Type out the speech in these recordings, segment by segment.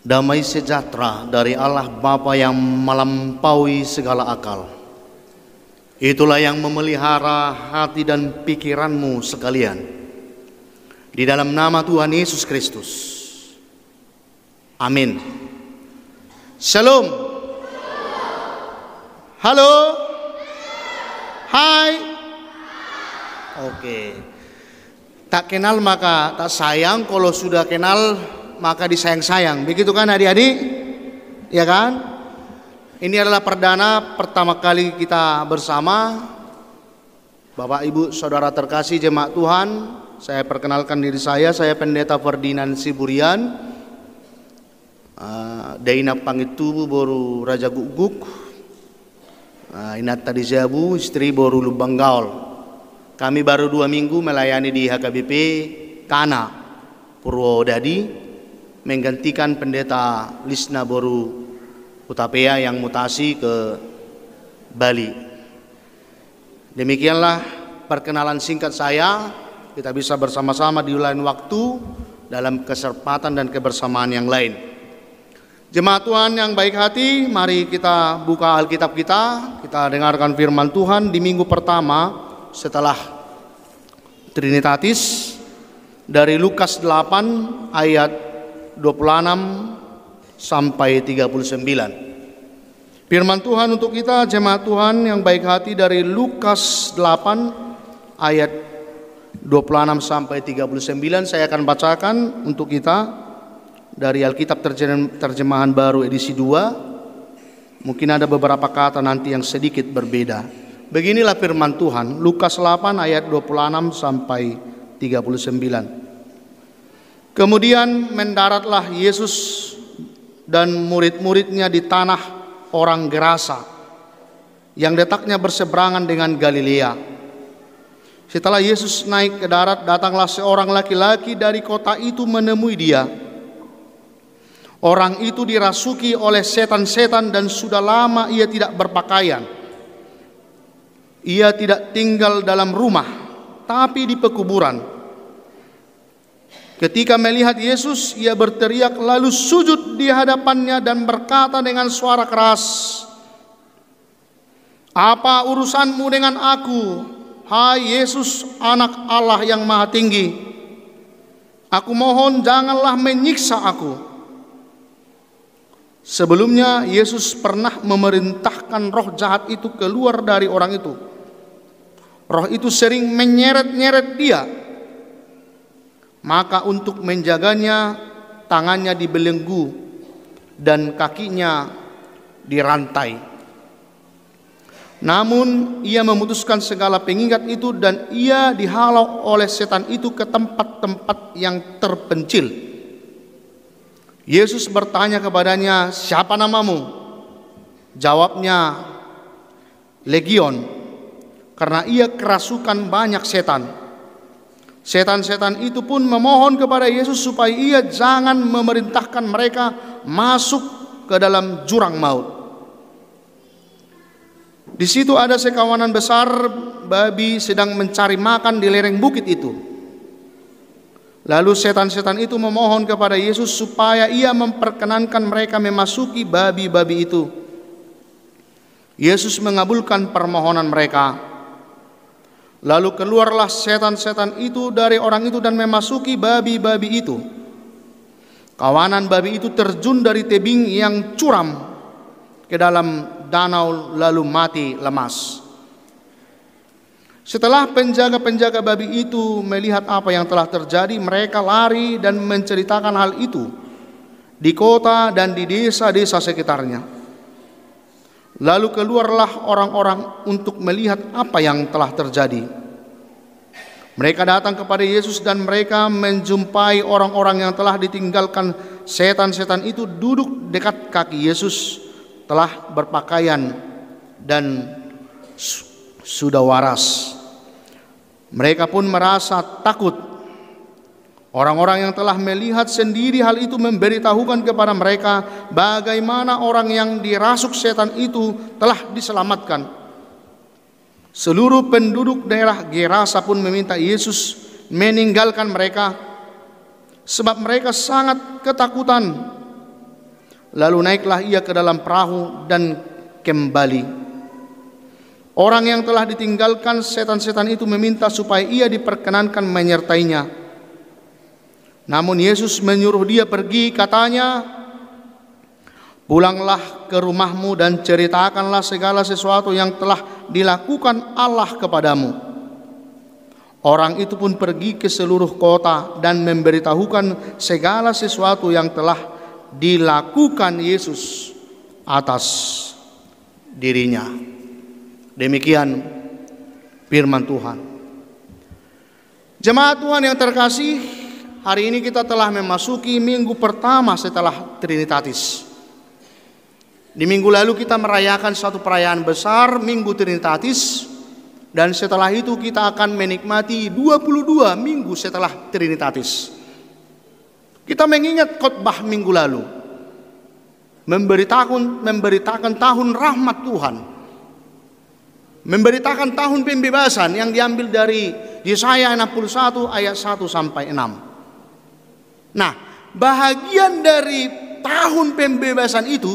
Damai sejahtera dari Allah Bapa yang melampaui segala akal. Itulah yang memelihara hati dan pikiranmu sekalian. Di dalam nama Tuhan Yesus Kristus. Amin. Shalom. Halo. Hai. Oke. Tak kenal maka tak sayang, kalau sudah kenal maka disayang-sayang. Begitu kan adik-adik? Ya kan? Ini adalah perdana pertama kali kita bersama. Bapak Ibu Saudara terkasih jemaat Tuhan, saya perkenalkan diri saya Pendeta Ferdinand Siburian. Daina Pangitu boru Raja Guguk. Inat tadi Jabu, istri boru Lubang Gaul. Kami baru 2 minggu melayani di HKBP Kana Purwodadi, menggantikan Pendeta Lisna Boru Utapea yang mutasi ke Bali. Demikianlah perkenalan singkat saya. Kita bisa bersama-sama di lain waktu dalam kesempatan dan kebersamaan yang lain. Jemaat Tuhan yang baik hati, mari kita buka Alkitab kita dengarkan firman Tuhan di minggu pertama setelah Trinitatis dari Lukas 8 ayat 26 sampai 39. Firman Tuhan untuk kita jemaat Tuhan yang baik hati dari Lukas 8 ayat 26 sampai 39. Saya akan bacakan untuk kita dari Alkitab terjemahan baru edisi 2. Mungkin ada beberapa kata nanti yang sedikit berbeda. Beginilah firman Tuhan, Lukas 8 ayat 26 sampai 39. Kemudian mendaratlah Yesus dan murid-muridnya di tanah orang Gerasa yang letaknya berseberangan dengan Galilea. Setelah Yesus naik ke darat, datanglah seorang laki-laki dari kota itu menemui dia. Orang itu dirasuki oleh setan-setan dan sudah lama ia tidak berpakaian. Ia tidak tinggal dalam rumah, tapi di pekuburan. Ketika melihat Yesus, ia berteriak lalu sujud di hadapannya dan berkata dengan suara keras, "Apa urusanmu dengan aku, hai Yesus, anak Allah yang maha tinggi? Aku mohon janganlah menyiksa aku." Sebelumnya Yesus pernah memerintahkan roh jahat itu keluar dari orang itu. Roh itu sering menyeret-nyeret dia. Maka untuk menjaganya, tangannya dibelenggu dan kakinya dirantai. Namun ia memutuskan segala pengingat itu dan ia dihalau oleh setan itu ke tempat-tempat yang terpencil. Yesus bertanya kepadanya, "Siapa namamu?" Jawabnya, "Legion," karena ia kerasukan banyak setan. Setan-setan itu pun memohon kepada Yesus supaya ia jangan memerintahkan mereka masuk ke dalam jurang maut. Di situ ada sekawanan besar babi sedang mencari makan di lereng bukit itu. Lalu setan-setan itu memohon kepada Yesus supaya ia memperkenankan mereka memasuki babi-babi itu. Yesus mengabulkan permohonan mereka. Lalu keluarlah setan-setan itu dari orang itu dan memasuki babi-babi itu. Kawanan babi itu terjun dari tebing yang curam ke dalam danau lalu mati lemas. Setelah penjaga-penjaga babi itu melihat apa yang telah terjadi, mereka lari dan menceritakan hal itu di kota dan di desa-desa sekitarnya. Lalu keluarlah orang-orang untuk melihat apa yang telah terjadi. Mereka datang kepada Yesus dan mereka menjumpai orang-orang yang telah ditinggalkan setan-setan itu duduk dekat kaki Yesus, telah berpakaian dan sudah waras. Mereka pun merasa takut. Orang-orang yang telah melihat sendiri hal itu memberitahukan kepada mereka bagaimana orang yang dirasuk setan itu telah diselamatkan. Seluruh penduduk daerah Gerasa pun meminta Yesus meninggalkan mereka, sebab mereka sangat ketakutan Lalu naiklah ia ke dalam perahu dan kembali. Orang yang telah ditinggalkan setan-setan itu meminta supaya ia diperkenankan menyertainya. Namun Yesus menyuruh dia pergi, katanya, "Pulanglah ke rumahmu dan ceritakanlah segala sesuatu yang telah dilakukan Allah kepadamu." Orang itu pun pergi ke seluruh kota dan memberitahukan segala sesuatu yang telah dilakukan Yesus atas dirinya. Demikian firman Tuhan. Jemaat Tuhan yang terkasih, hari ini kita telah memasuki minggu pertama setelah Trinitatis. Di minggu lalu kita merayakan satu perayaan besar, Minggu Trinitatis, dan setelah itu kita akan menikmati 22 minggu setelah Trinitatis. Kita mengingat khotbah minggu lalu, memberitakan tahun rahmat Tuhan, memberitakan tahun pembebasan yang diambil dari Yesaya 61 ayat 1 sampai 6. Nah, bahagian dari tahun pembebasan itu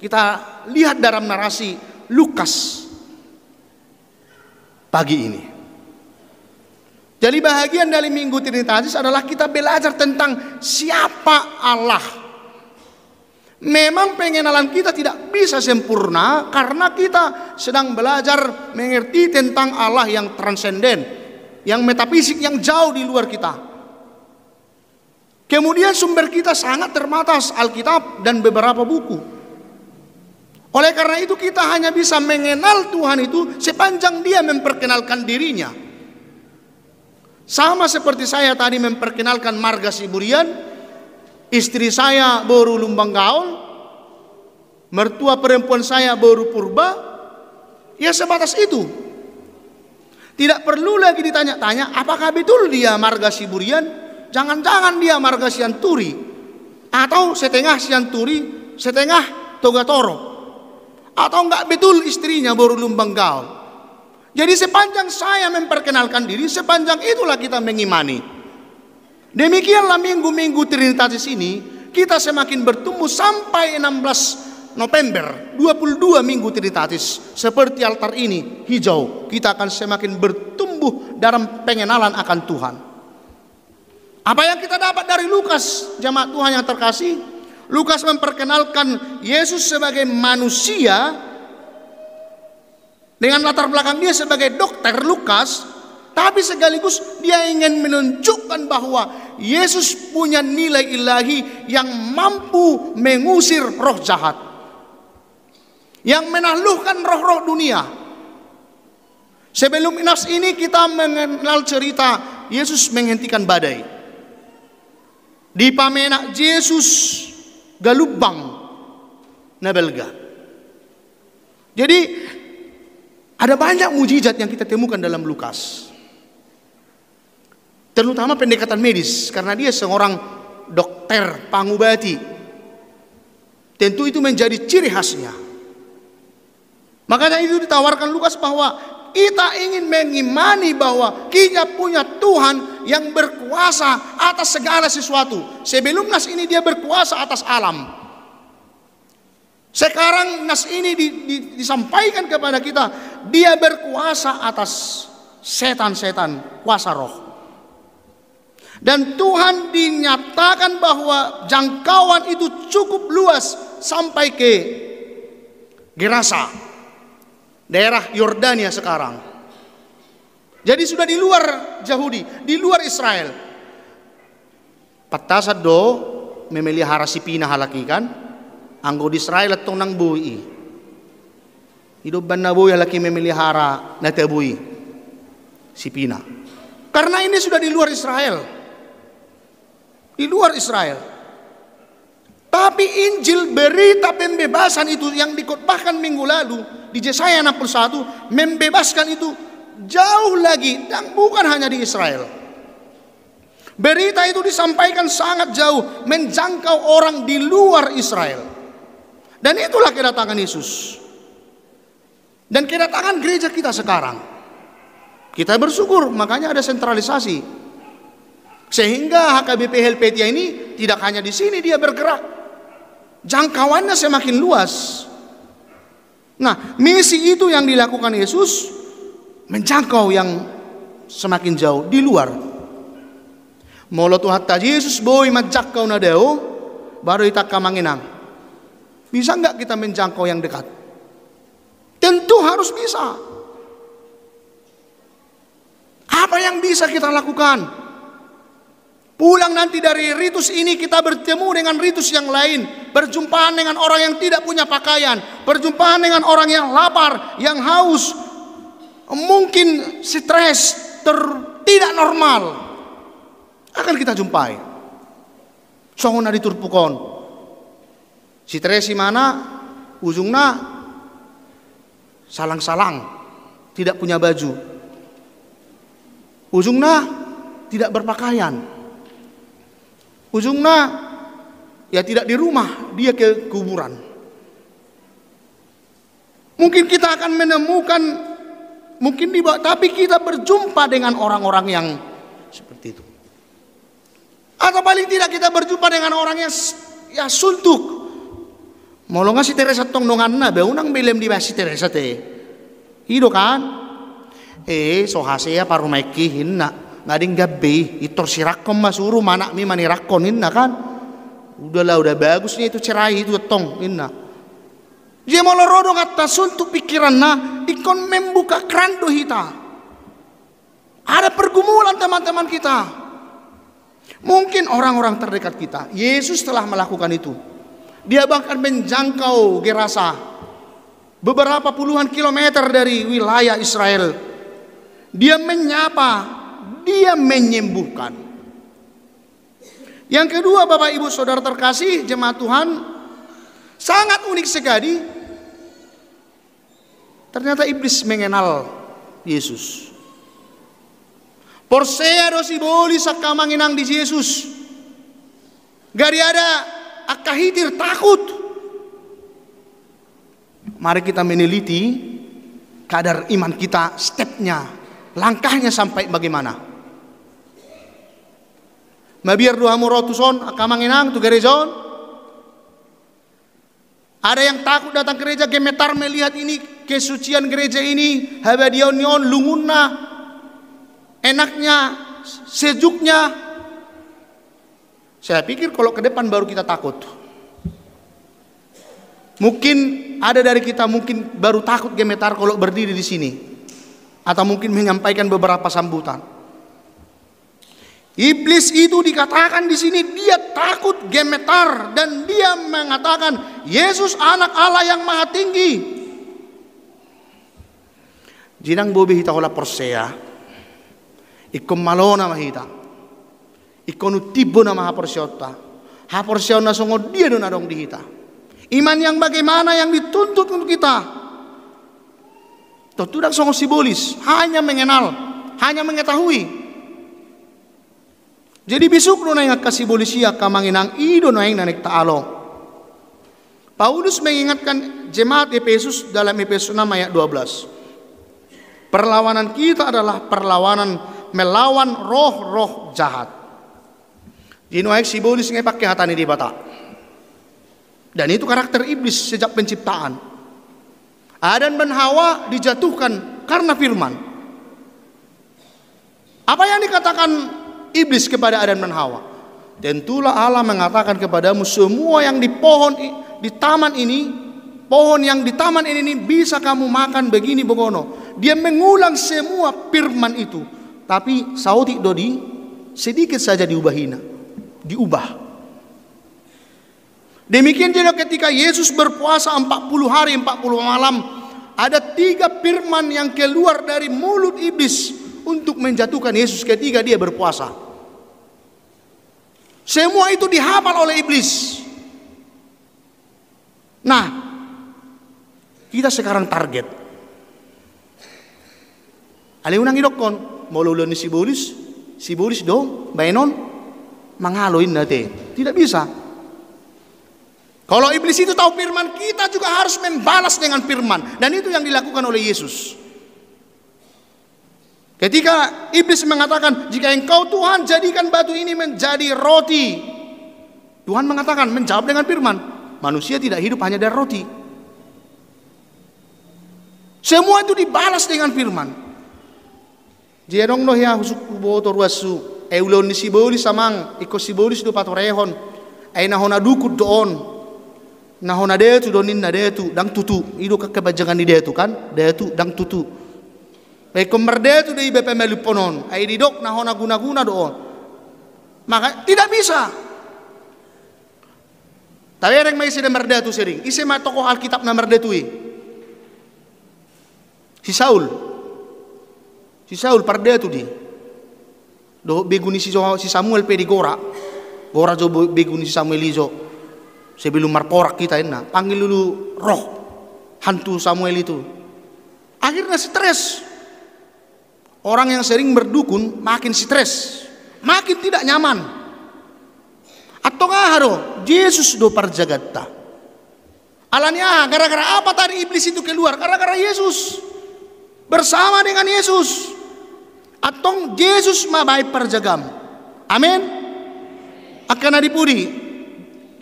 kita lihat dalam narasi Lukas pagi ini. Jadi bahagian dari Minggu Trinitatis adalah kita belajar tentang siapa Allah. Memang pengenalan kita tidak bisa sempurna karena kita sedang belajar mengerti tentang Allah yang transenden, yang metafisik, yang jauh di luar kita. Kemudian sumber kita sangat terbatas, Alkitab dan beberapa buku. Oleh karena itu kita hanya bisa mengenal Tuhan itu sepanjang Dia memperkenalkan dirinya. Sama seperti saya tadi memperkenalkan marga Siburian, istri saya baru lumbang gaul, mertua perempuan saya baru purba, ya sebatas itu. Tidak perlu lagi ditanya-tanya apakah betul dia marga Siburian, jangan-jangan dia marga Sianturi, atau setengah Sianturi, setengah Togatoro, atau enggak betul istrinya baru lumbang gaul. Jadi sepanjang saya memperkenalkan diri, sepanjang itulah kita mengimani. Demikianlah minggu-minggu Trinitatis ini, kita semakin bertumbuh sampai 16 November, 22 minggu Trinitatis. Seperti altar ini, hijau, kita akan semakin bertumbuh dalam pengenalan akan Tuhan. Apa yang kita dapat dari Lukas, jemaat Tuhan yang terkasih? Lukas memperkenalkan Yesus sebagai manusia, dengan latar belakang dia sebagai dokter Lukas, tapi sekaligus dia ingin menunjukkan bahwa Yesus punya nilai ilahi yang mampu mengusir roh jahat, yang menaklukkan roh-roh dunia. Sebelum nas ini kita mengenal cerita Yesus menghentikan badai. Di pamenak Yesus galubang nabelga. Jadi ada banyak mujizat yang kita temukan dalam Lukas. Terutama pendekatan medis, karena dia seorang dokter pengobati. Tentu itu menjadi ciri khasnya. Makanya itu ditawarkan Lukas bahwa kita ingin mengimani bahwa kita punya Tuhan yang berkuasa atas segala sesuatu. Sebelum nas ini dia berkuasa atas alam. Sekarang nas ini disampaikan kepada kita, dia berkuasa atas setan-setan, kuasa roh. Dan Tuhan dinyatakan bahwa jangkauan itu cukup luas sampai ke Gerasa, daerah Yordania sekarang. Jadi sudah di luar Yahudi, di luar Israel. Patasad do memelihara si pina halaki kan? Anggo di Israel atong nang bui. Hidup ban na bui halaki memelihara na tabui si pina. Karena ini sudah di luar Israel. Di luar Israel. Tapi Injil berita pembebasan itu yang dikhotbahkan minggu lalu di Yesaya 61 membebaskan itu jauh lagi dan bukan hanya di Israel. Berita itu disampaikan sangat jauh, menjangkau orang di luar Israel. Dan itulah kedatangan Yesus. Dan kedatangan gereja kita sekarang. Kita bersyukur, makanya ada sentralisasi. Sehingga HKBP Helvetia ini tidak hanya di sini dia bergerak. Jangkauannya semakin luas. Nah, misi itu yang dilakukan Yesus menjangkau yang semakin jauh di luar. Molo Tuhan Yesus boy menjangkau nadeo baru kita kamanginang. Bisa enggak kita menjangkau yang dekat? Tentu harus bisa. Apa yang bisa kita lakukan? Pulang nanti dari ritus ini kita bertemu dengan ritus yang lain. Berjumpaan dengan orang yang tidak punya pakaian. Berjumpaan dengan orang yang lapar, yang haus. Mungkin stres, tidak normal. Akan kita jumpai. Songona diturpukon. Stres mana? Ujungnya salang-salang. Tidak punya baju. Ujungnya tidak berpakaian. Ujungnya ya tidak di rumah, dia ke kuburan. Mungkin kita akan menemukan, mungkin tapi kita berjumpa dengan orang-orang yang seperti itu. Atau paling tidak kita berjumpa dengan orang yang ya suntuk. Molo nga si Teresa tong nongan na, beunang belem di ba si Teresa te. Ido kan? So hasea parumaikihin na. Ngading gabi itu sirakon masuru mana mi manirakon inna kan. Udahlah udah bagusnya itu cerai itu tong inna. Dia mau lorodong atas untuk pikiran na ikon membuka keran hita. Ada pergumulan teman-teman kita. Mungkin orang-orang terdekat kita. Yesus telah melakukan itu. Dia bahkan menjangkau Gerasa beberapa puluhan kilometer dari wilayah Israel. Dia menyapa, dia menyembuhkan. Yang kedua, Bapak Ibu Saudara terkasih jemaat Tuhan, sangat unik sekali. Ternyata iblis mengenal Yesus. Porsea dosi boli sakamanginang di Yesus. Gari ada akahitir takut. Mari kita meneliti kadar iman kita, stepnya, langkahnya sampai bagaimana. Mabiar dua murotuson akamanginang tu gerezon. Ada yang takut datang ke gereja, gemetar melihat ini kesucian gereja ini, habadion lungunna, enaknya, sejuknya. Saya pikir kalau ke depan baru kita takut. Mungkin ada dari kita mungkin baru takut gemetar kalau berdiri di sini, atau mungkin menyampaikan beberapa sambutan. Iblis itu dikatakan di sini dia takut gemetar dan dia mengatakan Yesus anak Allah yang maha tinggi. Jinang bobi hita kola Porsea, ikon malona mahita, ikon utibo na maha Porsiota, ha Porsiona songo dia dona dong dihita. Iman yang bagaimana yang dituntut untuk kita? Tidak songo simbolis, hanya mengenal, hanya mengetahui. Jadi bisuk no nang kasibolisia kamanginang ido no yang nanik taalo. Paulus mengingatkan jemaat Efesus dalam Efesus 6 ayat 12. Perlawanan kita adalah perlawanan melawan roh-roh jahat. Dino ayat simbolis ngai pakai hatani di bata. Dan itu karakter iblis sejak penciptaan. Adam dan Hawa dijatuhkan karena firman. Apa yang dikatakan iblis kepada Adam dan Hawa? Tentulah Allah mengatakan kepadamu semua yang di pohon di taman ini, pohon yang di taman ini bisa kamu makan begini begono. Dia mengulang semua firman itu, tapi sauti dodi sedikit saja diubah. Demikian juga ketika Yesus berpuasa 40 hari 40 malam, ada 3 firman yang keluar dari mulut iblis untuk menjatuhkan Yesus ketika dia berpuasa. Semua itu dihafal oleh iblis. Nah, kita sekarang target. Ale unang idokon, maululan ni sibulis dong, baenon, mangaloin nate. Tidak bisa. Kalau iblis itu tahu firman, kita juga harus membalas dengan firman. Dan itu yang dilakukan oleh Yesus. Ketika iblis mengatakan, jika engkau Tuhan jadikan batu ini menjadi roti. Tuhan mengatakan, menjawab dengan firman, manusia tidak hidup hanya dari roti. Semua itu dibalas dengan firman. Jerong no ya husuk boto ruasu. Eulon ni sibolis samang iko sibolis do patorehon. Ay nahona dukut doon. Nahona detu donin na detu dang tutu. Ido kebajangan di detu kan? Detu dang tutu. Ay komerde tu di BP meliponon. Ay didok nahona guna-guna doon. Maka tidak bisa. Tapi yang may sila merde tu sering. Isi ma tokoh Alkitab na merde tu Si Saul parde tu di. Do beguni si Samuel pe di Gora. Gora jo beguni si Samuel ijo. Sebelum marporak kita enna, panggil dulu roh hantu Samuel itu. Akhirnya stres. Orang yang sering berdukun makin stres, makin tidak nyaman. Atau ngaharo, Yesus do parjagatta. Alanya gara-gara apa tadi iblis itu keluar? Gara-gara Yesus. Bersama dengan Yesus. Atong Yesus mabai perjagam. Amin. Akan adipuri.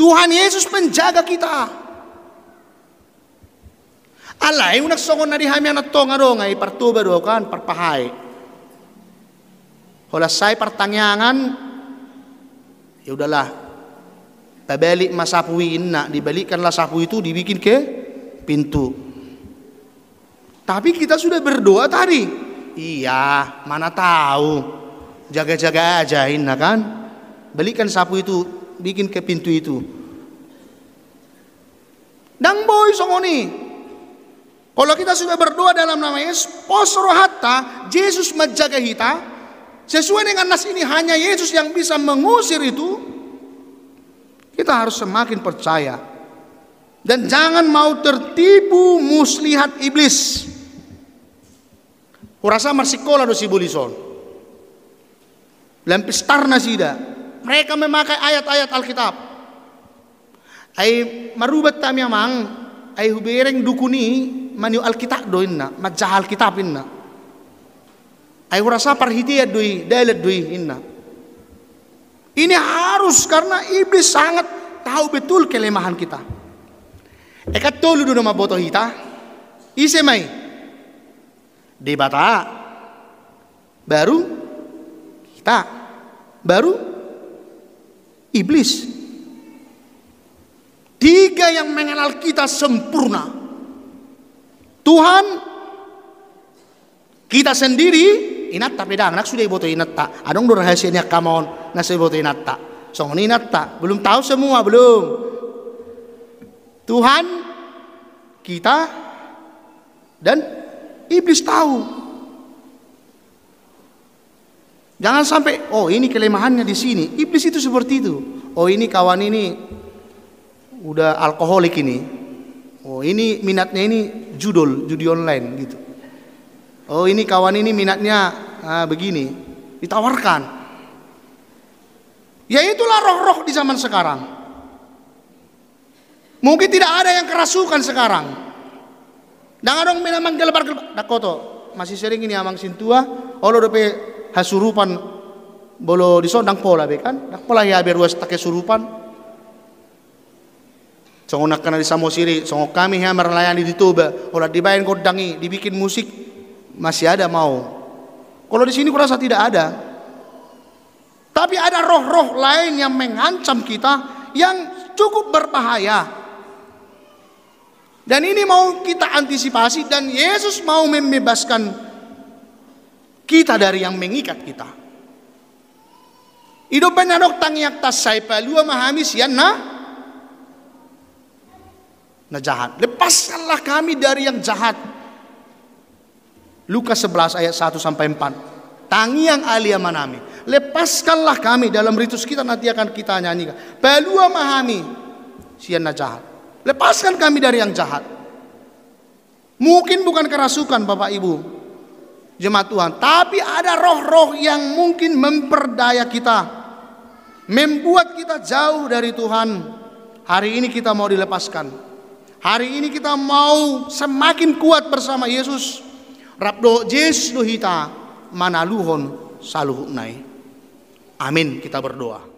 Tuhan Yesus penjaga kita. Alay unak songon na dihami anak tong adong ay partuba do kan parpahay. Holasay pertanyaan. Ya udahlah. Pabalik masapuin na dibalikkanlah sapu itu dibikin ke pintu. Tapi kita sudah berdoa tadi. Iya, mana tahu. Jaga-jaga aja inna kan. Balikan sapu itu, bikin ke pintu itu. Dang boy songoni. Kalau kita sudah berdoa dalam nama Yesus, posro hatta Yesus menjaga kita. Sesuai dengan nas ini hanya Yesus yang bisa mengusir itu. Kita harus semakin percaya. Dan jangan mau tertipu muslihat iblis. Kurasa marsikola do si bulison. Lampistar na sida. Mereka memakai ayat-ayat Alkitab. Ay marubat kami amang ay hubereng dukuni maniu Alkitab do inna, majah Alkitab inna. Ay kurasa parhitiyad doi, dalat doi inna. Ini harus karena iblis sangat tahu betul kelemahan kita. Ekat tolu do nama boto hita. Ise mai debata baru kita baru iblis. Tiga yang mengenal kita sempurna. Tuhan, kita sendiri inatta pedang nak sudah boto inatta. Adong do rahasianya kamon na boto inatta. Song inatta belum tahu semua belum. Tuhan, kita dan iblis tahu. Jangan sampai, oh ini kelemahannya di sini. Iblis itu seperti itu. Oh ini kawan ini udah alkoholik ini. Oh ini minatnya ini judi online gitu. Oh ini kawan ini minatnya begini. Ditawarkan. Ya itulah roh-roh di zaman sekarang. Mungkin tidak ada yang kerasukan sekarang. Dangan dong memang gelebar-gelebar. Dakoto masih sering ini amang sintua. Olo dope hasurupan bolo disondang pola be kan. Dak pola ya beruas take surupan. Songonak kana di Samosiri, songok kami ya melayani di Toba. Olah dibayan kodangi, dibikin musik masih ada mau. Kalau di sini kurasa tidak ada. Tapi ada roh-roh lain yang mengancam kita yang cukup berbahaya. Dan ini mau kita antisipasi dan Yesus mau membebaskan kita dari yang mengikat kita. Ido penadok tangiak tasay palua mahami siyan na jahat. Lepaskanlah kami dari yang jahat. Lukas 11 ayat 1 sampai 4. Tangiang alia manami. Lepaskanlah kami, dalam ritus kita nanti akan kita nyanyikan. Palua mahami siyan na jahat. Lepaskan kami dari yang jahat. Mungkin bukan kerasukan Bapak Ibu jemaat Tuhan, tapi ada roh-roh yang mungkin memperdaya kita, membuat kita jauh dari Tuhan. Hari ini kita mau dilepaskan. Hari ini kita mau semakin kuat bersama Yesus. Rabdo Yesus do hita manaluhon saluhunai. Amin, kita berdoa.